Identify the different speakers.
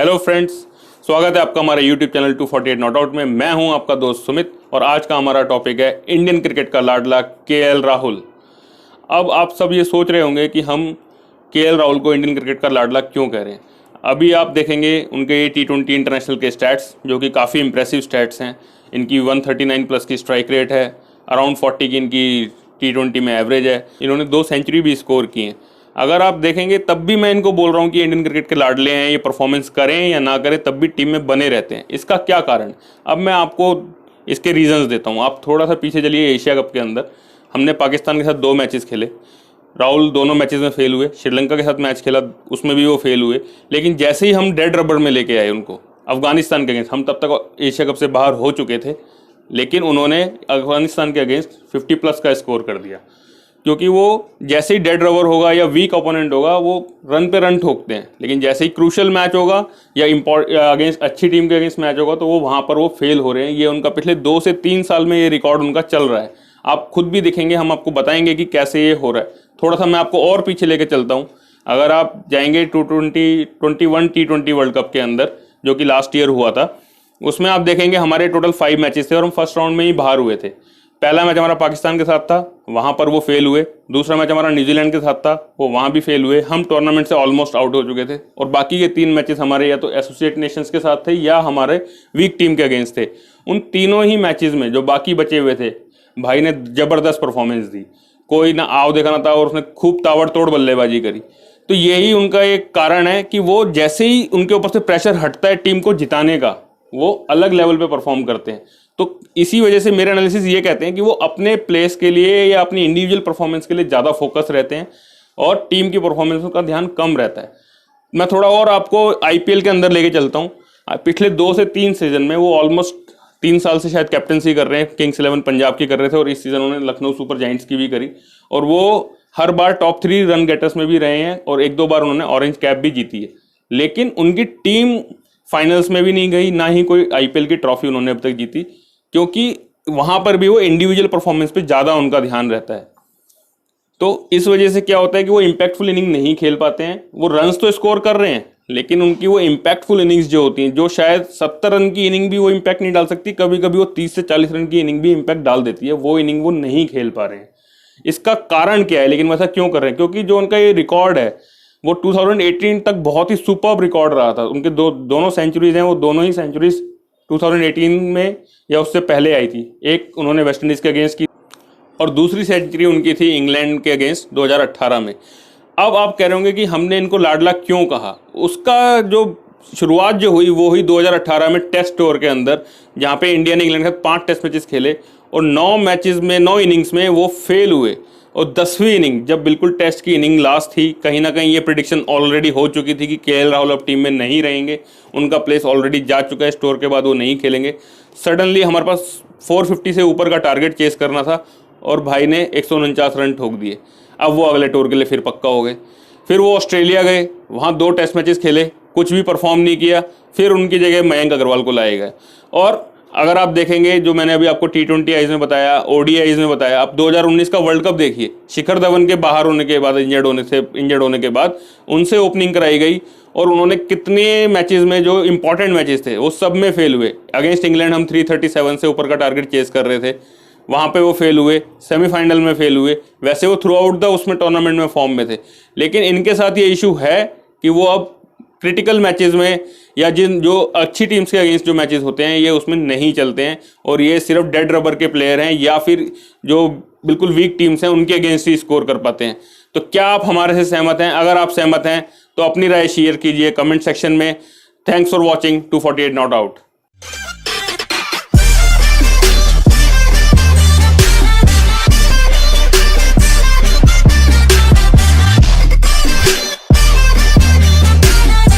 Speaker 1: Hello friends, स्वागत है आपका हमारे यूट्यूब चैनल 248 नॉट आउट में। मैं हूं आपका दोस्त सुमित और आज का हमारा टॉपिक है इंडियन क्रिकेट का लाडला केएल राहुल। अब आप सब ये सोच रहे होंगे कि हम केएल राहुल को इंडियन क्रिकेट का लाडला क्यों कह रहे हैं। अभी आप देखेंगे उनके T20 इंटरनेशनल के स्टैट्स जो कि काफ़ी इंप्रेसिव स्टैट्स हैं। इनकी 139 प्लस की स्ट्राइक रेट है, अराउंड 40 की इनकी T20 में एवरेज है। इन्होंने 2 सेंचुरी भी स्कोर की हैं। अगर आप देखेंगे तब भी मैं इनको बोल रहा हूँ कि इंडियन क्रिकेट के लाडले हैं, ये परफॉर्मेंस करें या ना करें तब भी टीम में बने रहते हैं। इसका क्या कारण? अब मैं आपको इसके रीजंस देता हूँ। आप थोड़ा सा पीछे चलिए। एशिया कप के अंदर हमने पाकिस्तान के साथ 2 मैचेस खेले, राहुल दोनों मैचेस में फेल हुए। श्रीलंका के साथ मैच खेला, उसमें भी वो फेल हुए। लेकिन जैसे ही हम डेड रबर में लेके आए उनको अफगानिस्तान के अगेंस्ट, हम तब तक एशिया कप से बाहर हो चुके थे, लेकिन उन्होंने अफगानिस्तान के अगेंस्ट 50 प्लस का स्कोर कर दिया। क्योंकि वो जैसे ही डेड रबर होगा या वीक ओपोनेंट होगा वो रन पे रन ठोकते हैं, लेकिन जैसे ही क्रूशल मैच होगा या अगेंस्ट अच्छी टीम के अगेंस्ट मैच होगा तो वो वहाँ पर वो फेल हो रहे हैं। ये उनका पिछले 2 से 3 साल में ये रिकॉर्ड उनका चल रहा है। आप खुद भी दिखेंगे, हम आपको बताएंगे कि कैसे ये हो रहा है। थोड़ा सा मैं आपको और पीछे लेके चलता हूँ। अगर आप जाएंगे 21 T20 वर्ल्ड कप के अंदर जो कि लास्ट ईयर हुआ था, उसमें आप देखेंगे हमारे टोटल 5 मैचेस थे और हम फर्स्ट राउंड में ही बाहर हुए थे। पहला मैच हमारा पाकिस्तान के साथ था, वहाँ पर वो फेल हुए। दूसरा मैच हमारा न्यूजीलैंड के साथ था, वो वहाँ भी फेल हुए। हम टूर्नामेंट से ऑलमोस्ट आउट हो चुके थे और बाकी के 3 मैचेस हमारे या तो एसोसिएट नेशंस के साथ थे या हमारे वीक टीम के अगेंस्ट थे। उन तीनों ही मैचेस में जो बाकी बचे हुए थे, भाई ने ज़बरदस्त परफॉर्मेंस दी। कोई ना आव देखा ना था और उसने खूब ताबड़तोड़ बल्लेबाजी करी। तो यही उनका एक कारण है कि वो जैसे ही उनके ऊपर से प्रेशर हटता है टीम को जिताने का, वो अलग लेवल पे परफॉर्म करते हैं। तो इसी वजह से मेरे एनालिसिस ये कहते हैं कि वो अपने प्लेस के लिए या अपनी इंडिविजुअल परफॉर्मेंस के लिए ज़्यादा फोकस रहते हैं और टीम की परफॉर्मेंस का ध्यान कम रहता है। मैं थोड़ा और आपको आईपीएल के अंदर लेके चलता हूँ। पिछले 2 से 3 सीजन में वो ऑलमोस्ट 3 साल से शायद कैप्टनसी कर रहे हैं। किंग्स 11 पंजाब की कर रहे थे और इस सीजन उन्होंने लखनऊ सुपर जायंट्स की भी करी और वो हर बार टॉप 3 रन गेटर्स में भी रहे हैं और 1-2 बार उन्होंने ऑरेंज कैप भी जीती है। लेकिन उनकी टीम फाइनल्स में भी नहीं गई, ना ही कोई आईपीएल की ट्रॉफी उन्होंने अब तक जीती, क्योंकि वहां पर भी वो इंडिविजुअल परफॉर्मेंस पे ज़्यादा उनका ध्यान रहता है। तो इस वजह से क्या होता है कि वो इम्पैक्टफुल इनिंग नहीं खेल पाते हैं। वो रन्स तो स्कोर कर रहे हैं, लेकिन उनकी वो इम्पैक्टफुल इनिंग्स जो होती हैं, जो शायद 70 रन की इनिंग भी वो इम्पैक्ट नहीं डाल सकती, कभी कभी वो 30 से 40 रन की इनिंग भी इम्पैक्ट डाल देती है, वो इनिंग वो नहीं खेल पा रहे हैं। इसका कारण क्या है, लेकिन वैसा क्यों कर रहे हैं? क्योंकि जो उनका ये रिकॉर्ड है वो 2018 तक बहुत ही सुपर्ब रिकॉर्ड रहा था। उनके दोनों सेंचुरीज हैं, वो दोनों ही सेंचुरीज 2018 में या उससे पहले आई थी। एक उन्होंने वेस्ट इंडीज़ के अगेंस्ट की और दूसरी सेंचुरी उनकी थी इंग्लैंड के अगेंस्ट 2018 में। अब आप कह रहे होंगे कि हमने इनको लाडला क्यों कहा। उसका जो शुरुआत जो हुई वो हुई 2018 में टेस्ट टूर के अंदर, जहाँ पे इंडिया ने इंग्लैंड के साथ 5 टेस्ट मैचेस खेले और 9 मैचेस में 9 इनिंग्स में वो फेल हुए। और 10वीं इनिंग जब बिल्कुल टेस्ट की इनिंग लास्ट थी, कहीं ना कहीं ये प्रिडिक्शन ऑलरेडी हो चुकी थी कि केएल राहुल अब टीम में नहीं रहेंगे, उनका प्लेस ऑलरेडी जा चुका है, स्टोर के बाद वो नहीं खेलेंगे। सडनली हमारे पास 450 से ऊपर का टारगेट चेस करना था और भाई ने 149 रन ठोक दिए। अब वो अगले टूर के लिए फिर पक्का हो गए। फिर वो ऑस्ट्रेलिया गए, वहाँ 2 टेस्ट मैचेस खेले, कुछ भी परफॉर्म नहीं किया। फिर उनकी जगह मयंक अग्रवाल को लाए गए। और अगर आप देखेंगे जो मैंने अभी आपको T20 आईज में बताया, ODIs में बताया, आप 2019 का वर्ल्ड कप देखिए। शिखर धवन के बाहर होने के बाद, इंजर्ड होने के बाद उनसे ओपनिंग कराई गई और उन्होंने कितने मैचेस में जो इंपॉर्टेंट मैचेस थे वो सब में फेल हुए। अगेंस्ट इंग्लैंड हम 337 से ऊपर का टारगेट चेस कर रहे थे, वहाँ पे वो फेल हुए। सेमीफाइनल में फेल हुए। वैसे वो थ्रू आउट द उसमें टूर्नामेंट में फॉर्म में थे, लेकिन इनके साथ ये इशू है कि वो अब क्रिटिकल मैचेस में या जिन जो अच्छी टीम्स के अगेंस्ट जो मैचेस होते हैं ये उसमें नहीं चलते हैं और ये सिर्फ डेड रबर के प्लेयर हैं या फिर जो बिल्कुल वीक टीम्स हैं उनके अगेंस्ट ही स्कोर कर पाते हैं। तो क्या आप हमारे से सहमत हैं? अगर आप सहमत हैं तो अपनी राय शेयर कीजिए कमेंट सेक्शन में। Thanks for watching 248 not out.